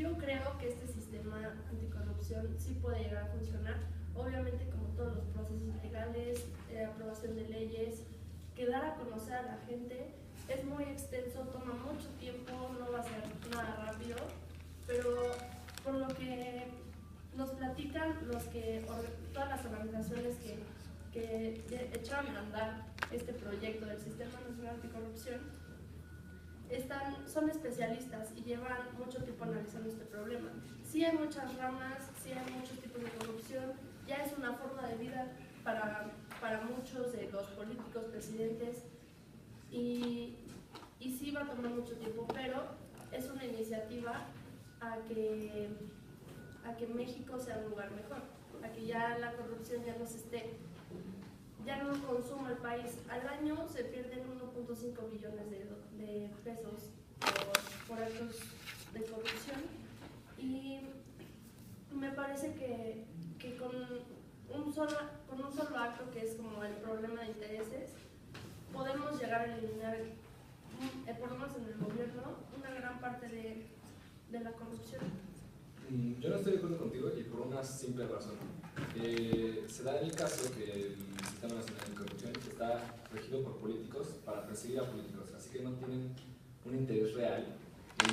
Yo creo que este sistema anticorrupción sí puede llegar a funcionar. Obviamente, como todos los procesos legales, aprobación de leyes, que dar a conocer a la gente es muy extenso, toma mucho tiempo, no va a ser nada rápido, pero por lo que nos platican todas las organizaciones que echaron a andar este proyecto del Sistema Nacional Anticorrupción, son especialistas y llevan mucho tiempo analizando este problema. Sí hay muchas ramas, sí hay muchos tipos de corrupción, ya es una forma de vida para muchos de los políticos, presidentes, y sí va a tomar mucho tiempo, pero es una iniciativa a que México sea un lugar mejor, a que ya la corrupción ya no consuma el país. Al año se pierden 1.5 billones de pesos por actos de corrupción, y me parece que con un solo acto, que es como el problema de intereses, podemos llegar a eliminar, por lo menos en el gobierno, una gran parte de la corrupción. Yo no estoy de acuerdo contigo, y por una simple razón. Se da el caso que el Sistema Nacional de Corrupción está regido por políticos para perseguir a políticos, así que no tienen un interés real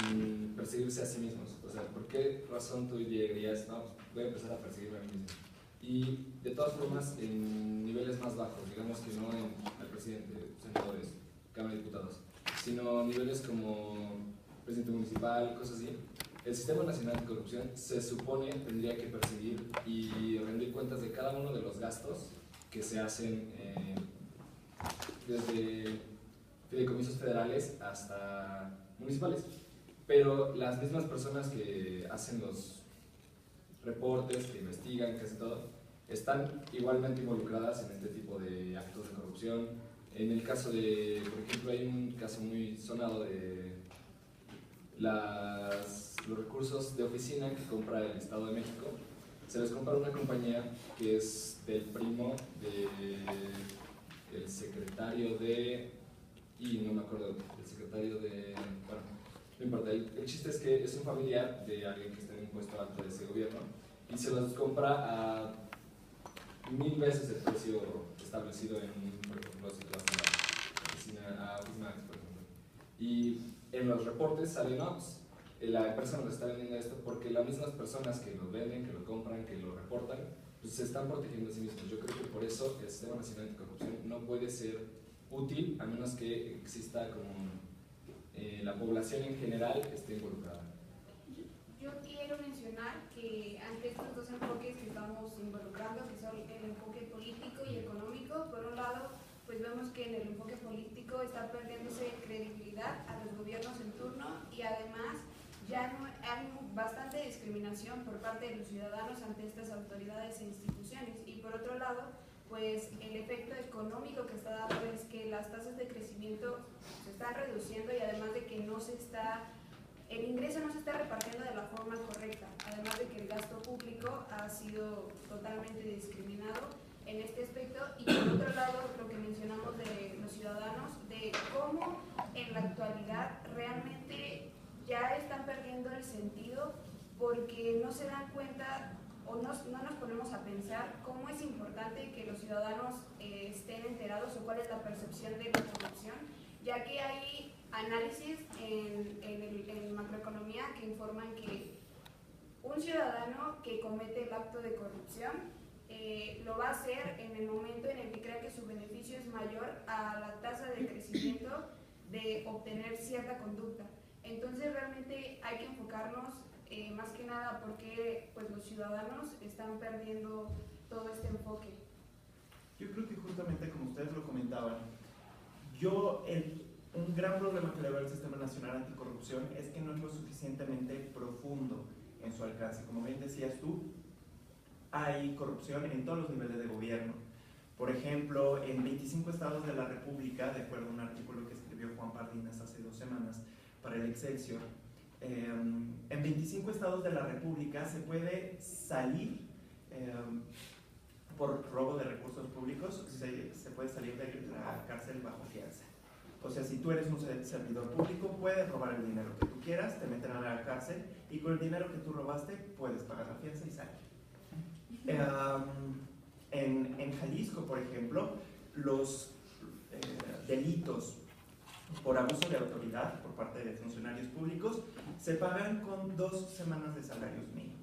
en perseguirse a sí mismos. O sea, ¿por qué razón tú dirías, no, voy a empezar a perseguirme a mí mismo? Y de todas formas, en niveles más bajos, digamos que no en el presidente, senadores, Cámara de Diputados, sino niveles como presidente municipal, cosas así, el Sistema Nacional de Corrupción se supone tendría que perseguir y rendir cuentas de cada uno de los gastos que se hacen desde fideicomisos federales hasta municipales. Pero las mismas personas que hacen los reportes, que investigan, que hacen todo, están igualmente involucradas en este tipo de actos de corrupción. En el caso de, por ejemplo, hay un caso muy sonado de los recursos de oficina que compra el Estado de México. Se les compra una compañía que es del primo del secretario y no me acuerdo, del secretario bueno, no importa, el chiste es que es un familiar de alguien que está en un puesto alto de ese gobierno, y se los compra a 1000 veces el precio establecido por ejemplo, si vas a la oficina, a Office por ejemplo. Y en los reportes sale, no, pues, la empresa nos está vendiendo esto porque las mismas personas que lo venden, que lo compran, que lo reportan, pues se están protegiendo a sí mismos. Yo creo que por eso el Sistema Nacional Anticorrupción no puede ser útil a menos que exista como la población en general esté involucrada. Yo quiero mencionar que ante estos dos enfoques que estamos involucrando, que son el enfoque político y económico, por un lado, pues vemos que en el enfoque político está perdiéndose credibilidad a los gobiernos en turno, y además ya no hay bastante discriminación por parte de los ciudadanos ante estas autoridades e instituciones. Y por otro lado, pues el efecto económico que está dando es que las tasas de crecimiento se están reduciendo, y además de que el ingreso no se está repartiendo de la forma correcta, además de que el gasto público ha sido totalmente discriminado en este aspecto. Y por otro lado, lo que mencionamos de los ciudadanos, de cómo en la actualidad realmente ya están perdiendo el sentido, porque no se dan cuenta o no nos ponemos a pensar cómo es importante que los ciudadanos estén enterados o cuál es la percepción de la corrupción, ya que hay análisis en macroeconomía que informan que un ciudadano que comete el acto de corrupción lo va a hacer en el momento en el que crea que su beneficio es mayor a la tasa de crecimiento de obtener cierta conducta. Entonces realmente hay que enfocarnos más que nada porque pues, los ciudadanos están perdiendo todo este enfoque. Yo creo que justamente como ustedes lo comentaban, un gran problema que le veo al Sistema Nacional Anticorrupción es que no es lo suficientemente profundo en su alcance. Como bien decías tú, hay corrupción en todos los niveles de gobierno. Por ejemplo, en 25 estados de la República, de acuerdo a un artículo que escribió Juan Pardinas hace 2 semanas para el Excelsior, en 25 estados de la República se puede salir por robo de recursos públicos, se puede salir de la cárcel bajo fianza. O sea, si tú eres un servidor público, puedes robar el dinero que tú quieras, te meten a la cárcel y con el dinero que tú robaste puedes pagar la fianza y salir. En Jalisco, por ejemplo, los delitos por abuso de autoridad por parte de funcionarios públicos se pagan con 2 semanas de salarios mínimos.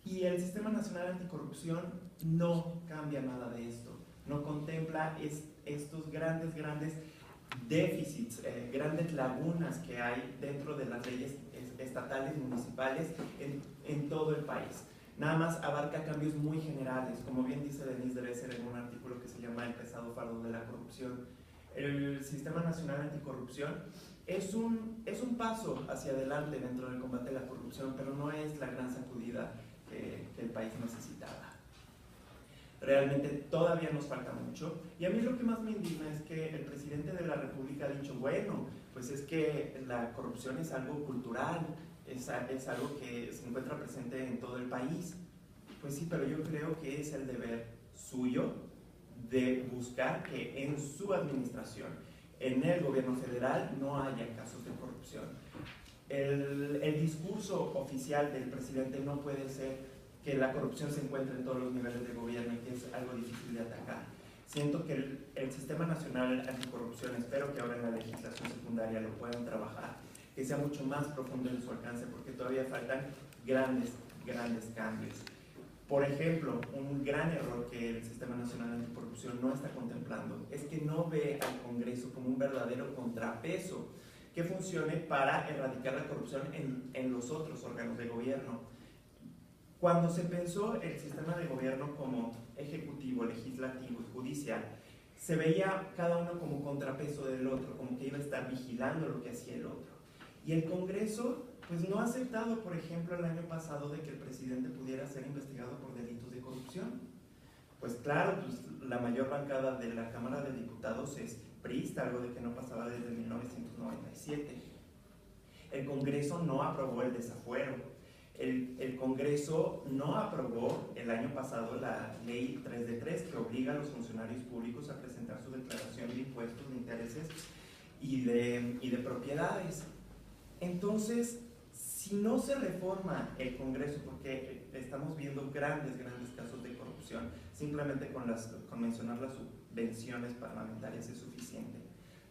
Y el Sistema Nacional Anticorrupción no cambia nada de esto, no contempla estos grandes déficits, grandes lagunas que hay dentro de las leyes estatales y municipales en todo el país. Nada más abarca cambios muy generales, como bien dice Denise Dresser en un artículo que se llama El pesado fardo de la corrupción. El Sistema Nacional Anticorrupción es un paso hacia adelante dentro del combate a la corrupción, pero no es la gran sacudida que el país necesitaba. Realmente todavía nos falta mucho, y a mí lo que más me indigna es que el presidente de la República ha dicho, bueno, pues es que la corrupción es algo cultural, es algo que se encuentra presente en todo el país. Pues sí, pero yo creo que es el deber suyo de buscar que en su administración, en el gobierno federal, no haya casos de corrupción. El discurso oficial del presidente no puede ser que la corrupción se encuentra en todos los niveles de gobierno y que es algo difícil de atacar. Siento que el Sistema Nacional Anticorrupción, espero que ahora en la legislación secundaria lo puedan trabajar, que sea mucho más profundo en su alcance, porque todavía faltan grandes cambios. Por ejemplo, un gran error que el Sistema Nacional Anticorrupción no está contemplando es que no ve al Congreso como un verdadero contrapeso que funcione para erradicar la corrupción en los otros órganos de gobierno. Cuando se pensó el sistema de gobierno como ejecutivo, legislativo y judicial, se veía cada uno como contrapeso del otro, como que iba a estar vigilando lo que hacía el otro. Y el Congreso pues no ha aceptado, por ejemplo, el año pasado de que el presidente pudiera ser investigado por delitos de corrupción. Pues claro, pues la mayor bancada de la Cámara de Diputados es priista, algo de que no pasaba desde 1997. El Congreso no aprobó el desafuero. El Congreso no aprobó el año pasado la ley 3 de 3 que obliga a los funcionarios públicos a presentar su declaración de impuestos, de intereses y de propiedades. Entonces, si no se reforma el Congreso, porque estamos viendo grandes casos de corrupción, simplemente con mencionar las subvenciones parlamentarias es suficiente.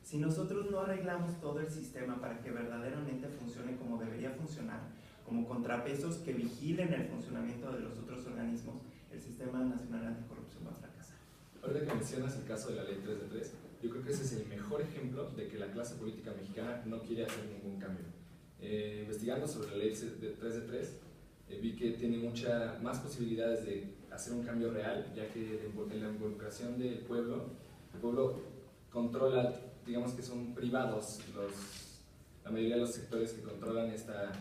Si nosotros no arreglamos todo el sistema para que verdaderamente funcione como debería funcionar, como contrapesos que vigilen el funcionamiento de los otros organismos, el Sistema Nacional Anticorrupción va a fracasar. Ahorita que mencionas el caso de la ley 3 de 3, yo creo que ese es el mejor ejemplo de que la clase política mexicana no quiere hacer ningún cambio. Investigando sobre la ley 3 de 3, vi que tiene muchas más posibilidades de hacer un cambio real, ya que en la involucración del pueblo, el pueblo controla, digamos que son privados la mayoría de los sectores que controlan esta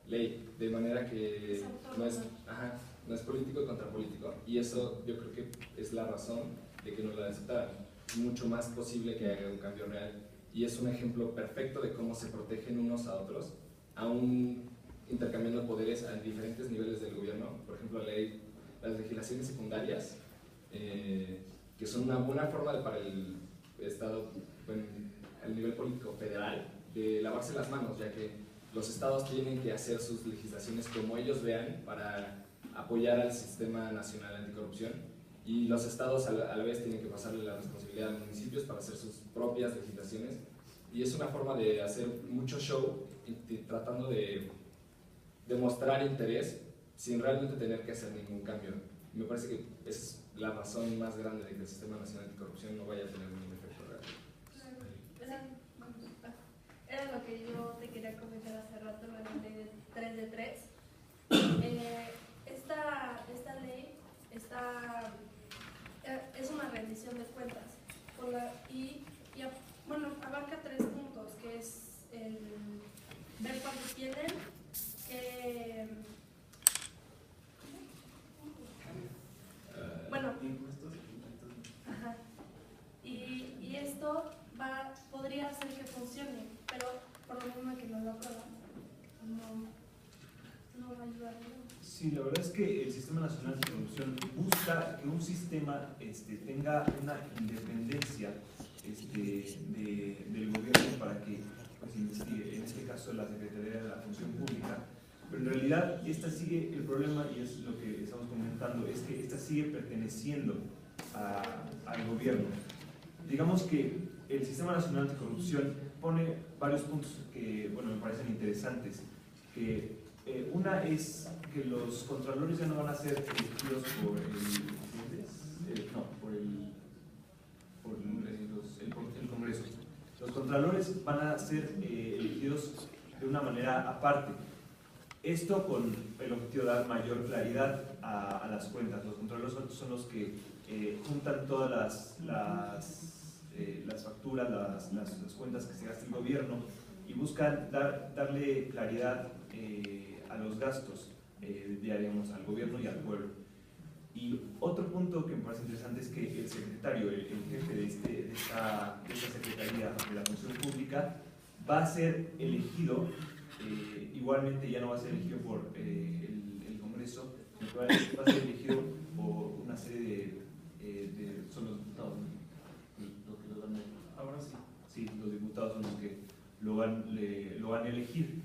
ley, de manera que no es político contra político, y eso yo creo que es la razón de que no la aceptaran. Es mucho más posible que haya un cambio real, y es un ejemplo perfecto de cómo se protegen unos a otros, aún intercambiando poderes a diferentes niveles del gobierno. Por ejemplo, las legislaciones secundarias, que son una buena forma para el Estado, bueno, el nivel político federal, de lavarse las manos, ya que los estados tienen que hacer sus legislaciones como ellos vean para apoyar al Sistema Nacional Anticorrupción, y los estados a la vez tienen que pasarle la responsabilidad a los municipios para hacer sus propias legislaciones, y es una forma de hacer mucho show tratando de demostrar interés sin realmente tener que hacer ningún cambio. Me parece que es la razón más grande de que el Sistema Nacional Anticorrupción no vaya a tener ningún efecto real. Era lo que yo te quería comentar hace rato, la ley de 3 de 3. Esta ley es una rendición de cuentas bueno, abarca 3 puntos, que es el ver cuánto tienen, y esto podría hacer que funcione, pero por lo mismo que no lo aprueban, no va a ayudar. Sí, la verdad es que el Sistema Nacional Anticorrupción busca que un sistema tenga una independencia del gobierno para que pues, investigue, en este caso la Secretaría de la Función Pública, pero en realidad esta sigue, el problema, y es lo que estamos comentando, es que esta sigue perteneciendo al gobierno. Digamos que el Sistema Nacional Anticorrupción pone varios puntos que, bueno, me parecen interesantes, que una es que los contralores ya no van a ser elegidos por el Congreso. Los contralores van a ser elegidos de una manera aparte. Esto con el objetivo de dar mayor claridad a las cuentas. Los contralores son los que juntan todas las facturas, las cuentas que se gasta el gobierno y buscan darle claridad a los gastos digamos, al gobierno y al pueblo. Y otro punto que me parece interesante es que el secretario, el jefe de esta Secretaría de la Función Pública va a ser elegido, igualmente ya no va a ser elegido por el Congreso, sino va a ser elegido por una serie son los diputados, los que lo dan. Ahora sí. Sí, los diputados son los que lo van a elegir.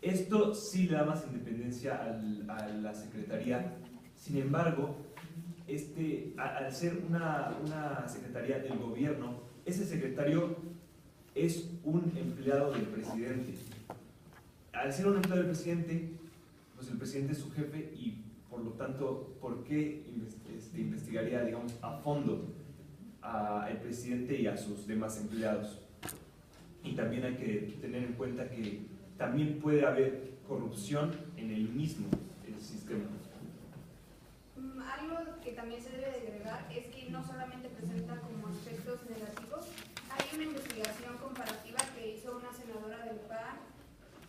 Esto sí le da más independencia a la Secretaría. Sin embargo, al ser una Secretaría del Gobierno, ese secretario es un empleado del presidente. Al ser un empleado del presidente, pues el presidente es su jefe y por lo tanto, ¿por qué investigaría, digamos, a fondo al presidente y a sus demás empleados? Y también hay que tener en cuenta que también puede haber corrupción en el mismo sistema. Algo que también se debe de agregar es que no solamente presenta como aspectos negativos. Hay una investigación comparativa que hizo una senadora del PAN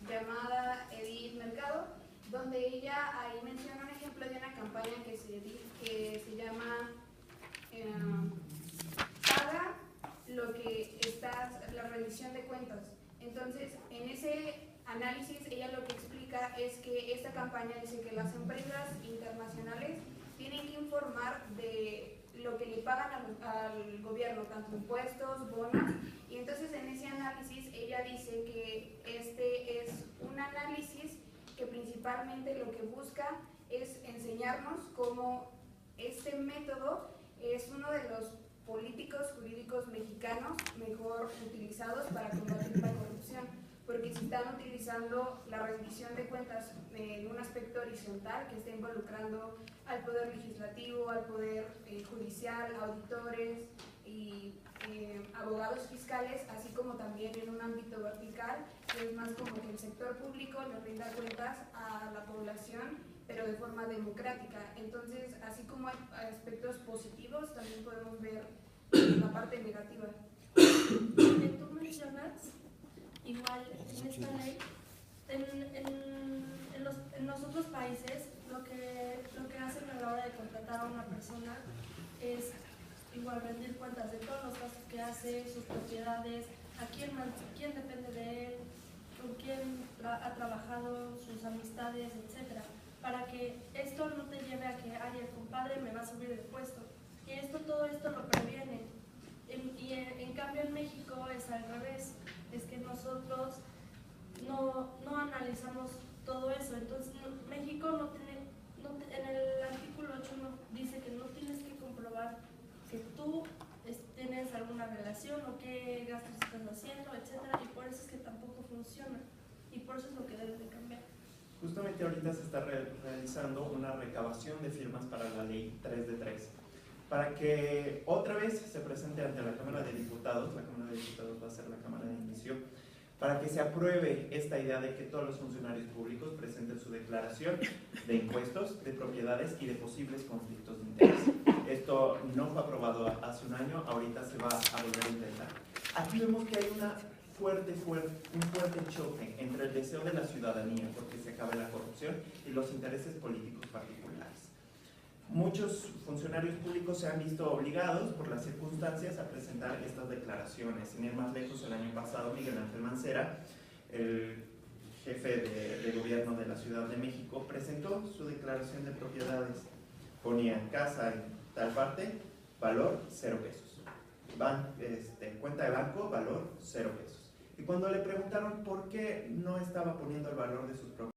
llamada Edith Mercado, donde ella ahí menciona un ejemplo de una campaña que se llama Paga lo que estás, la rendición de cuentas. Entonces, en ese análisis, ella lo que explica es que esta campaña dice que las empresas internacionales tienen que informar de lo que le pagan al gobierno, tanto impuestos, bonos, y entonces en ese análisis ella dice que este es un análisis que principalmente lo que busca es enseñarnos cómo este método es uno de los políticos jurídicos mexicanos mejor utilizados para combatir la corrupción, porque si están utilizando la rendición de cuentas en un aspecto horizontal que está involucrando al poder legislativo, al poder judicial, auditores y abogados fiscales, así como también en un ámbito vertical, que es más como que el sector público le rinda cuentas a la población, pero de forma democrática. Entonces, así como hay aspectos positivos, también podemos ver la parte negativa. Que tú mencionas, igual en esta ley, en los otros países, lo que hacen a la hora de contratar a una persona es igual rendir cuentas de todos los gastos que hace, sus propiedades, quién depende de él, con quién ha trabajado, sus amistades, etcétera, para que esto no te lleve a que, ay, el compadre me va a subir de puesto. Y todo esto lo previene. En cambio en México es al revés, es que nosotros no analizamos todo eso. Entonces México en el artículo 8 dice que no tienes que comprobar que tú tienes alguna relación o qué gastos estás haciendo, etcétera, y por eso es que tampoco funciona, y por eso es lo que debe de cambiar. Justamente ahorita se está realizando una recabación de firmas para la ley 3 de 3, para que otra vez se presente ante la Cámara de Diputados. La Cámara de Diputados va a ser la Cámara de inicio, para que se apruebe esta idea de que todos los funcionarios públicos presenten su declaración de impuestos, de propiedades y de posibles conflictos de interés. Esto no fue aprobado hace un año, ahorita se va a volver a intentar. Aquí vemos que hay un fuerte choque entre el deseo de la ciudadanía porque se acabe la corrupción y los intereses políticos particulares. Muchos funcionarios públicos se han visto obligados por las circunstancias a presentar estas declaraciones. Sin ir más lejos, el año pasado Miguel Ángel Mancera, el jefe de gobierno de la Ciudad de México, presentó su declaración de propiedades. Ponía casa en tal parte, valor 0 pesos. Cuenta de banco, valor 0 pesos. Y cuando le preguntaron por qué no estaba poniendo el valor de sus propiedades,